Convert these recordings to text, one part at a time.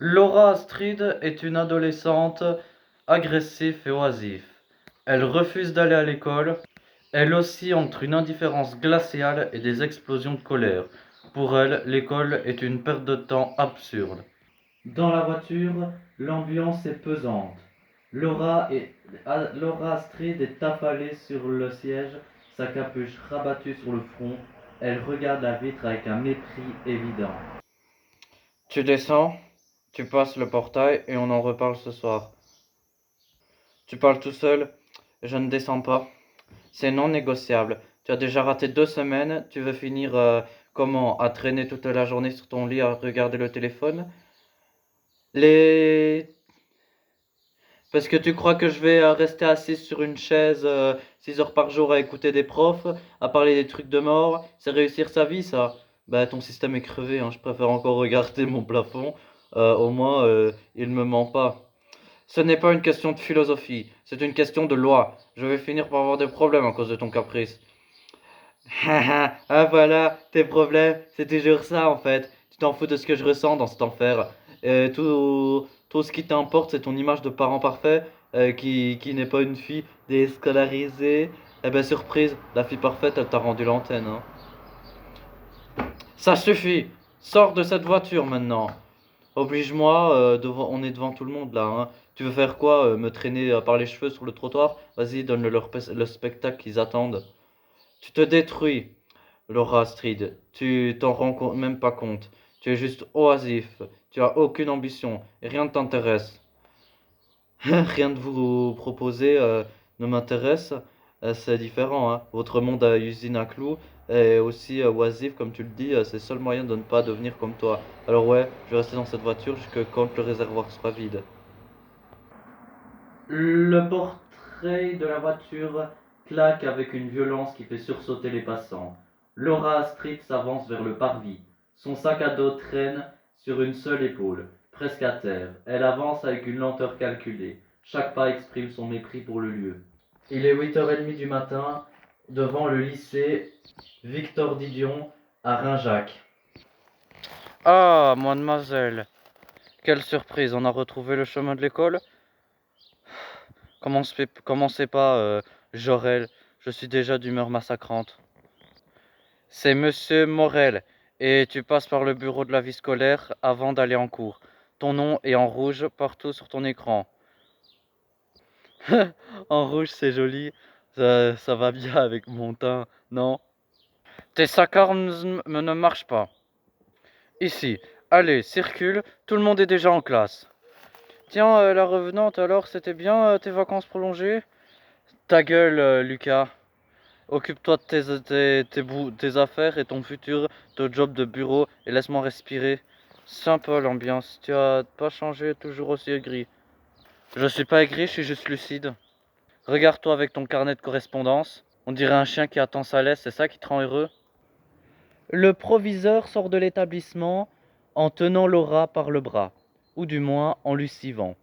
Laura Astrid est une adolescente agressive et oisive. Elle refuse d'aller à l'école. Elle oscille entre une indifférence glaciale et des explosions de colère. Pour elle, l'école est une perte de temps absurde. Dans la voiture, l'ambiance est pesante. Laura Astrid est affalée sur le siège, sa capuche rabattue sur le front. Elle regarde la vitre avec un mépris évident. Tu descends, tu passes le portail et on en reparle ce soir. Tu parles tout seul, je ne descends pas. C'est non négociable. Tu as déjà raté 2 semaines, tu veux finir comment? À traîner toute la journée sur ton lit à regarder le téléphone? Les... Parce que tu crois que je vais rester assis sur une chaise 6 heures par jour à écouter des profs, à parler des trucs de mort? C'est réussir sa vie, ça? Bah, ton système est crevé, hein. Je préfère encore regarder mon plafond. Au moins, il me ment pas. Ce n'est pas une question de philosophie, c'est une question de loi. Je vais finir par avoir des problèmes à cause de ton caprice. Ah voilà, tes problèmes, c'est toujours ça en fait. Tu t'en fous de ce que je ressens dans cet enfer. Tout ce qui t'importe, c'est ton image de parent parfait qui n'est pas une fille déscolarisée. Eh ben surprise, la fille parfaite, elle t'a rendu l'antenne, hein. Ça suffit, sors de cette voiture maintenant. Oblige-moi, on est devant tout le monde là, hein. Tu veux faire quoi? Me traîner par les cheveux sur le trottoir? Vas-y, donne-le le spectacle qu'ils attendent. Tu te détruis. Laura Astrid, tu t'en rends même pas compte. Tu es juste oisif. Tu as aucune ambition. Et rien ne t'intéresse. Rien de vous proposer ne m'intéresse. C'est différent, hein. Votre monde à usine à clous est aussi oisif, comme tu le dis. C'est le seul moyen de ne pas devenir comme toi. Alors ouais, je vais rester dans cette voiture jusqu'à quand le réservoir sera vide. Le portrait de la voiture claque avec une violence qui fait sursauter les passants. Laura Astrid s'avance vers le parvis. Son sac à dos traîne sur une seule épaule, presque à terre. Elle avance avec une lenteur calculée. Chaque pas exprime son mépris pour le lieu. Il est 8h30 du matin, devant le lycée Victor Didion à Rinjac. Ah, mademoiselle, quelle surprise, on a retrouvé le chemin de l'école? Commencez pas, Jorel, je suis déjà d'humeur massacrante. C'est Monsieur Morel, et tu passes par le bureau de la vie scolaire avant d'aller en cours. Ton nom est en rouge partout sur ton écran. En rouge, c'est joli, ça va bien avec mon teint, non? Tes sarcasmes ne marchent pas. Ici, allez, circule, tout le monde est déjà en classe. Tiens, la revenante, alors, c'était bien tes vacances prolongées? Ta gueule, Lucas. Occupe-toi de tes affaires et ton futur, ton job de bureau et laisse-moi respirer. Sympa l'ambiance, tu as pas changé, toujours aussi aigri. Je suis pas aigri, je suis juste lucide. Regarde-toi avec ton carnet de correspondance. On dirait un chien qui attend sa laisse, c'est ça qui te rend heureux? Le proviseur sort de l'établissement en tenant Laura par le bras, ou du moins en lui suivant.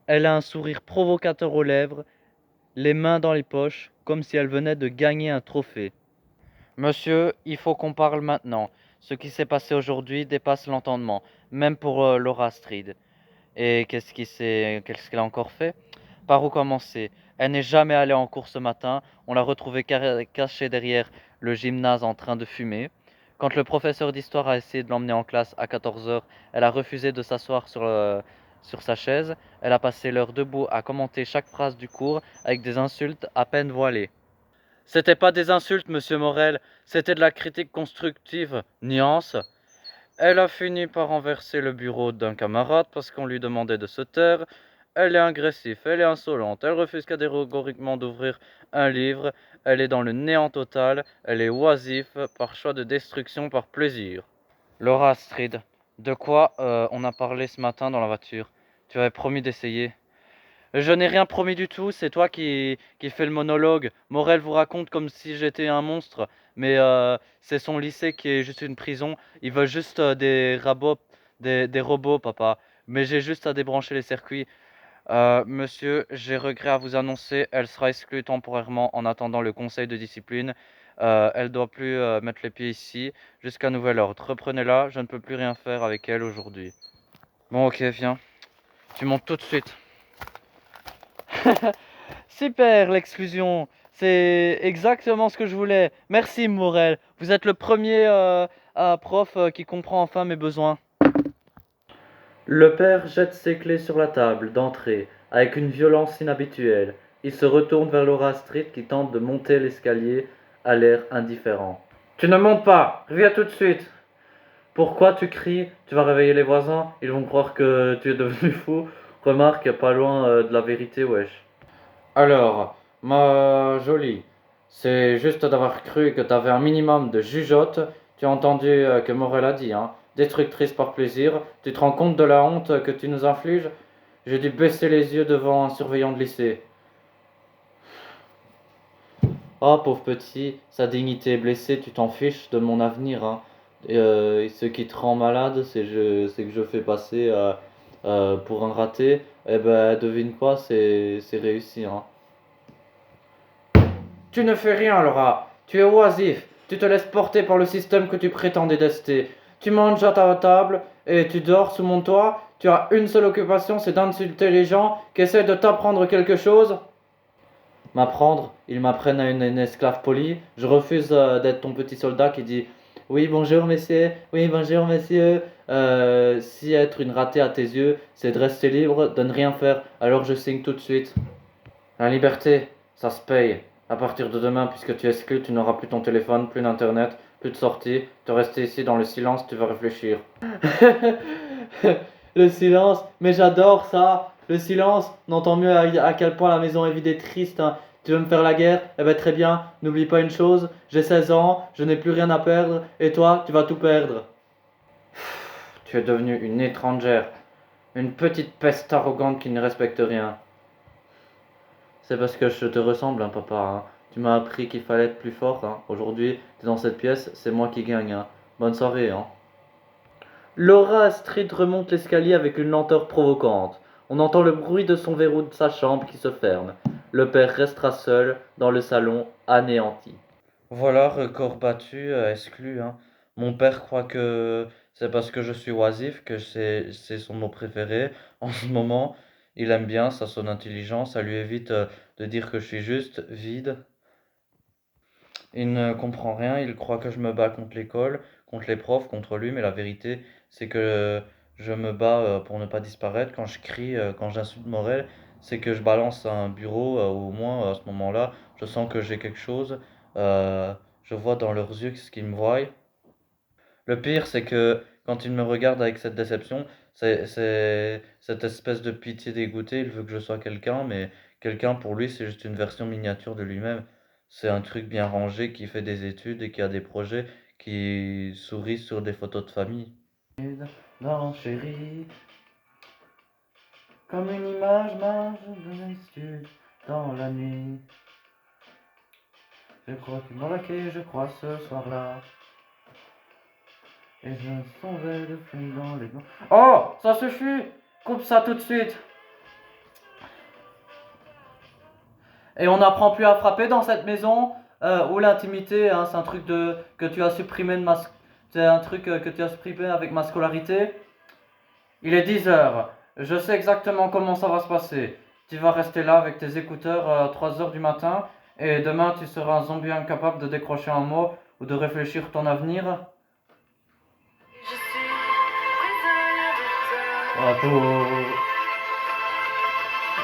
Elle a un sourire provocateur aux lèvres, les mains dans les poches, comme si elle venait de gagner un trophée. Monsieur, il faut qu'on parle maintenant. Ce qui s'est passé aujourd'hui dépasse l'entendement, même pour Laura Astrid. Et qu'est-ce qu'elle a encore fait? Par où commencer? Elle n'est jamais allée en cours ce matin. On l'a retrouvée cachée derrière le gymnase en train de fumer. Quand le professeur d'histoire a essayé de l'emmener en classe à 14 heures, elle a refusé de s'asseoir sur sa chaise. Elle a passé l'heure debout à commenter chaque phrase du cours avec des insultes à peine voilées. C'était pas des insultes, monsieur Morel, c'était de la critique constructive. Nuance. Elle a fini par renverser le bureau d'un camarade parce qu'on lui demandait de se taire. Elle est agressive, elle est insolente, elle refuse catégoriquement d'ouvrir un livre, elle est dans le néant total, elle est oisive, par choix de destruction, par plaisir. Laura Astrid, de quoi on a parlé ce matin dans la voiture? Tu avais promis d'essayer. Je n'ai rien promis du tout, c'est toi qui fais le monologue. Morel vous raconte comme si j'étais un monstre, mais c'est son lycée qui est juste une prison. Il veut juste des robots, papa. Mais j'ai juste à débrancher les circuits. Monsieur, j'ai regret à vous annoncer, elle sera exclue temporairement en attendant le conseil de discipline. Elle ne doit plus mettre les pieds ici jusqu'à nouvel ordre. Reprenez-la, je ne peux plus rien faire avec elle aujourd'hui. Bon, ok, viens. Tu montes tout de suite. Super, l'exclusion. C'est exactement ce que je voulais. Merci, Morel. Vous êtes le premier prof qui comprend enfin mes besoins. Le père jette ses clés sur la table d'entrée, avec une violence inhabituelle. Il se retourne vers Laura Street qui tente de monter l'escalier, à l'air indifférent. Tu ne montes pas, reviens tout de suite. Pourquoi tu cries? Tu vas réveiller les voisins, ils vont croire que tu es devenu fou. Remarque, pas loin de la vérité, wesh. Alors, ma jolie, c'est juste d'avoir cru que t'avais un minimum de jugeote. Tu as entendu que Morel a dit, hein? Destructrice par plaisir. Tu te rends compte de la honte que tu nous infliges? J'ai dû baisser les yeux devant un surveillant de lycée. Ah, pauvre petit, sa dignité est blessée, tu t'en fiches de mon avenir, hein. Et ce qui te rend malade, c'est que je fais passer pour un raté. Eh ben, devine quoi, c'est réussi, hein. Tu ne fais rien, Laura. Tu es oisif. Tu te laisses porter par le système que tu prétends détester. Tu manges à ta table et tu dors sous mon toit. Tu as une seule occupation, c'est d'insulter les gens qui essaient de t'apprendre quelque chose. M'apprendre, ils m'apprennent à une esclave polie. Je refuse d'être ton petit soldat qui dit oui, bonjour, messieurs. Oui, bonjour, messieurs. Si être une ratée à tes yeux, c'est de rester libre, de ne rien faire, alors je signe tout de suite. La liberté, ça se paye. À partir de demain, puisque tu es exclu, tu n'auras plus ton téléphone, plus d'internet, plus de sorties. Te rester ici dans le silence, tu vas réfléchir. Le silence, mais j'adore ça. Le silence, on entend mieux à quel point la maison est vide et triste, hein. Tu veux me faire la guerre? Eh ben très bien, n'oublie pas une chose, j'ai 16 ans, je n'ai plus rien à perdre, et toi, tu vas tout perdre. Tu es devenue une étrangère, une petite peste arrogante qui ne respecte rien. C'est parce que je te ressemble, hein, papa, hein. Tu m'as appris qu'il fallait être plus fort, hein. Aujourd'hui, tu es dans cette pièce, c'est moi qui gagne, hein. Bonne soirée, hein. Laura Astrid remonte l'escalier avec une lenteur provocante. On entend le bruit de son verrou de sa chambre qui se ferme. Le père restera seul dans le salon, anéanti. Voilà, record battu, exclu, hein. Mon père croit que c'est parce que je suis oisif que c'est son mot préféré. En ce moment, il aime bien, ça sonne intelligent, ça lui évite de dire que je suis juste vide. Il ne comprend rien, il croit que je me bats contre l'école, contre les profs, contre lui, mais la vérité, c'est que je me bats pour ne pas disparaître. Quand je crie, quand j'insulte Morel, c'est que je balance un bureau, ou au moins à ce moment-là, je sens que j'ai quelque chose. Je vois dans leurs yeux ce qu'ils me voient. Le pire, c'est que quand il me regarde avec cette déception, c'est cette espèce de pitié dégoûtée. Il veut que je sois quelqu'un, mais quelqu'un pour lui, c'est juste une version miniature de lui-même. C'est un truc bien rangé qui fait des études et qui a des projets qui sourit sur des photos de famille. Non, chérie, comme une image marche de l'institut dans la nuit. Je crois qu'il m'a raqué, je crois, ce soir-là. Et je songeais de fumer dans les blancs. Oh, ça suffit! Coupe ça tout de suite! Et on n'apprend plus à frapper dans cette maison où l'intimité, hein, c'est un truc que tu as supprimé c'est un truc que tu as supprimé avec ma scolarité. Il est 10 heures. Je sais exactement comment ça va se passer. Tu vas rester là avec tes écouteurs à 3 heures du matin et demain tu seras un zombie incapable de décrocher un mot ou de réfléchir ton avenir.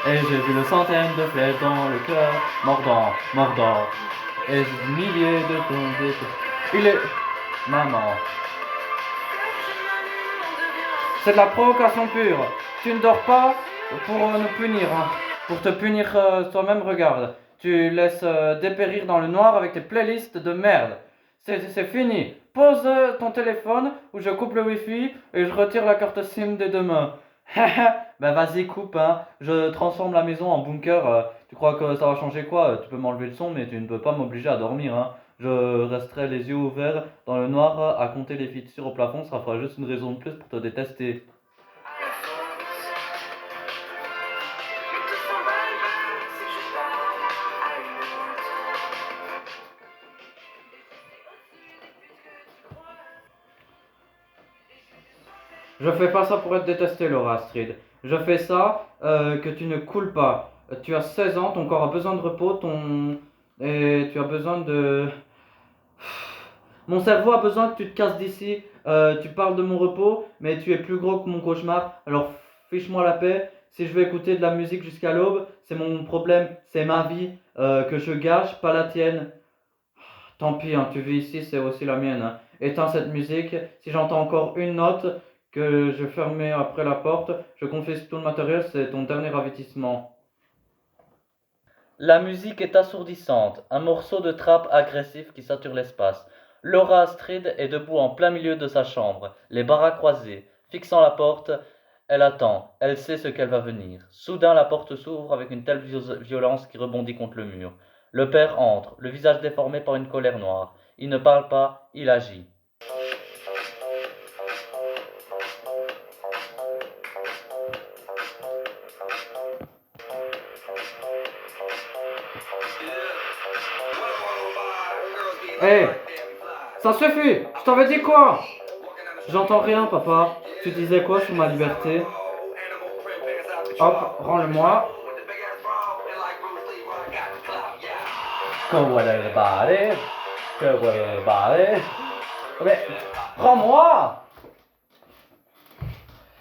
Et j'ai vu le centaine de flèches dans le cœur, mordant, mordant. Et des milliers de tombées. Il est. Maman. C'est de la provocation pure. Tu ne dors pas pour nous punir, hein. Pour te punir toi-même, regarde. Tu laisses dépérir dans le noir avec tes playlists de merde. C'est fini. Pose ton téléphone ou je coupe le wifi et je retire la carte SIM des deux mains. Bah vas-y, coupe, hein. Je transforme la maison en bunker. Tu crois que ça va changer quoi? Tu peux m'enlever le son, mais tu ne peux pas m'obliger à dormir, hein. Je resterai les yeux ouverts dans le noir à compter les fissures au plafond. Ça fera juste une raison de plus pour te détester. Je fais pas ça pour être détesté, Laura Astrid. Je fais ça que tu ne coules pas. Tu as 16 ans, ton corps a besoin de repos, et tu as besoin de... Mon cerveau a besoin que tu te casses d'ici. Tu parles de mon repos, mais tu es plus gros que mon cauchemar. Alors fiche-moi la paix. Si je veux écouter de la musique jusqu'à l'aube, c'est mon problème, c'est ma vie que je gâche, pas la tienne. Tant pis, hein, tu vis ici, c'est aussi la mienne, hein. Éteins cette musique. Si j'entends encore une note que je ferme après la porte, je confisque tout le matériel, c'est ton dernier avertissement. La musique est assourdissante, un morceau de trappe agressif qui sature l'espace. Laura Astrid est debout en plein milieu de sa chambre, les bras croisés, fixant la porte. Elle attend, elle sait ce qu'elle va venir. Soudain, la porte s'ouvre avec une telle violence qui rebondit contre le mur. Le père entre, le visage déformé par une colère noire. Il ne parle pas, il agit. Hé, hey, ça suffit. Je t'avais dit quoi? J'entends rien, papa. Tu disais quoi sur ma liberté? Hop, rends-le-moi. Come with everybody. Come with everybody. Mais, rends-moi.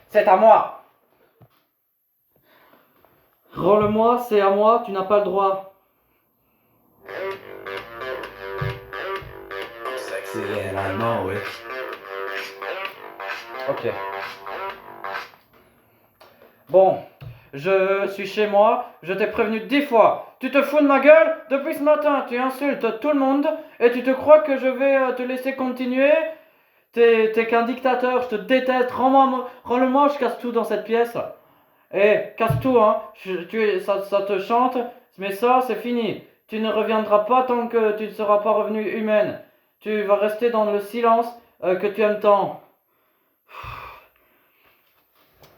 C'est à moi. Rends-le-moi, c'est à moi, tu n'as pas le droit. Ok. Bon, je suis chez moi, je t'ai prévenu 10 fois. Tu te fous de ma gueule? Depuis ce matin, tu insultes tout le monde et tu te crois que je vais te laisser continuer? T'es qu'un dictateur, je te déteste. Rends-le-moi, je casse tout dans cette pièce. Casse tout, hein. Ça te chante, mais ça, c'est fini. Tu ne reviendras pas tant que tu ne seras pas revenue humaine. Tu vas rester dans le silence que tu aimes tant.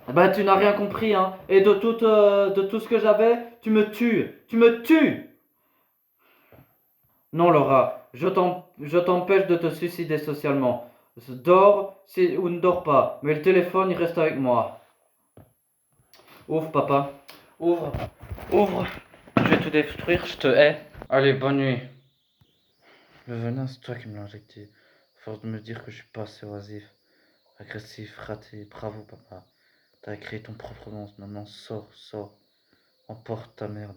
Bah, tu n'as rien compris, hein. Et de tout ce que j'avais, tu me tues. Tu me tues! Non, Laura, je t'empêche de te suicider socialement. Dors ou ne dors pas, mais le téléphone, il reste avec moi. Ouvre, papa. Ouvre. Ouvre. Je vais tout détruire, je te hais. Allez, bonne nuit. Le venin, c'est toi qui me l'as injecté. Force de me dire que je suis pas assez oisif, agressif, raté. Bravo, papa. T'as créé ton propre monstre. Maintenant, sors. Emporte ta merde.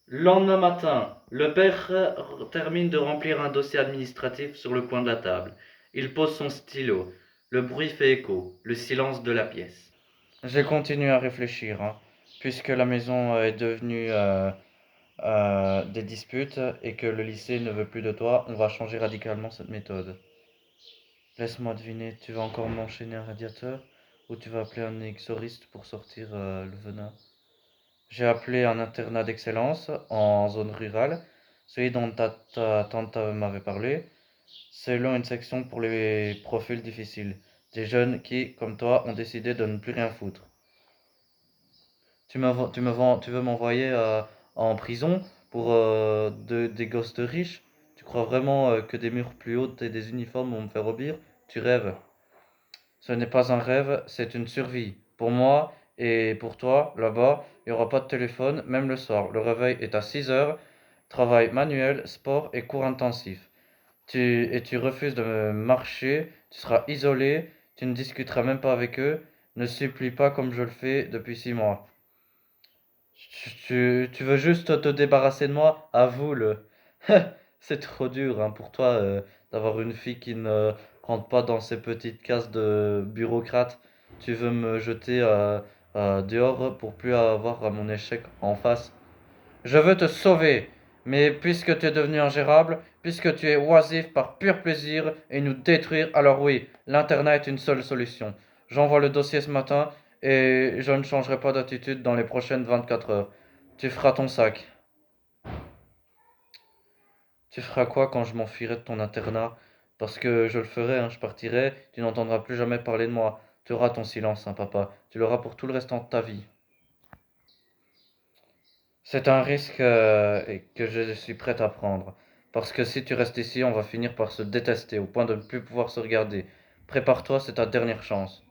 Lendemain matin, le père termine de remplir un dossier administratif sur le coin de la table. Il pose son stylo. Le bruit fait écho, le silence de la pièce. J'ai continué à réfléchir, hein, puisque la maison est devenue des disputes et que le lycée ne veut plus de toi, on va changer radicalement cette méthode. Laisse-moi deviner, tu vas encore m'enchaîner un radiateur ou tu vas appeler un exoriste pour sortir le venin? J'ai appelé un internat d'excellence en zone rurale, celui dont ta tante m'avait parlé. C'est là une section pour les profils difficiles, des jeunes qui, comme toi, ont décidé de ne plus rien foutre. Tu veux m'envoyer en prison pour des gosses de riches? Tu crois vraiment que des murs plus hauts et des uniformes vont me faire obéir? Tu rêves. Ce n'est pas un rêve, c'est une survie. Pour moi et pour toi, là-bas, il n'y aura pas de téléphone, même le soir. Le réveil est à 6 heures. Travail manuel, sport et cours intensifs. Tu refuses de marcher, tu seras isolé, tu ne discuteras même pas avec eux. Ne supplie pas comme je le fais depuis 6 mois. Tu veux juste te débarrasser de moi? Avoue-le. C'est trop dur, hein, pour toi d'avoir une fille qui ne rentre pas dans ces petites cases de bureaucrate. Tu veux me jeter dehors pour plus avoir mon échec en face. Je veux te sauver, mais puisque tu es devenu ingérable, puisque tu es oisif par pur plaisir et nous détruire, alors oui, l'internat est une seule solution. J'envoie le dossier ce matin et je ne changerai pas d'attitude dans les prochaines 24 heures. Tu feras ton sac. Tu feras quoi quand je m'enfuirai de ton internat? Parce que je le ferai, hein, je partirai, tu n'entendras plus jamais parler de moi. Tu auras ton silence, hein, papa. Tu l'auras pour tout le restant de ta vie. C'est un risque que je suis prêt à prendre. Parce que si tu restes ici, on va finir par se détester au point de ne plus pouvoir se regarder. Prépare-toi, c'est ta dernière chance.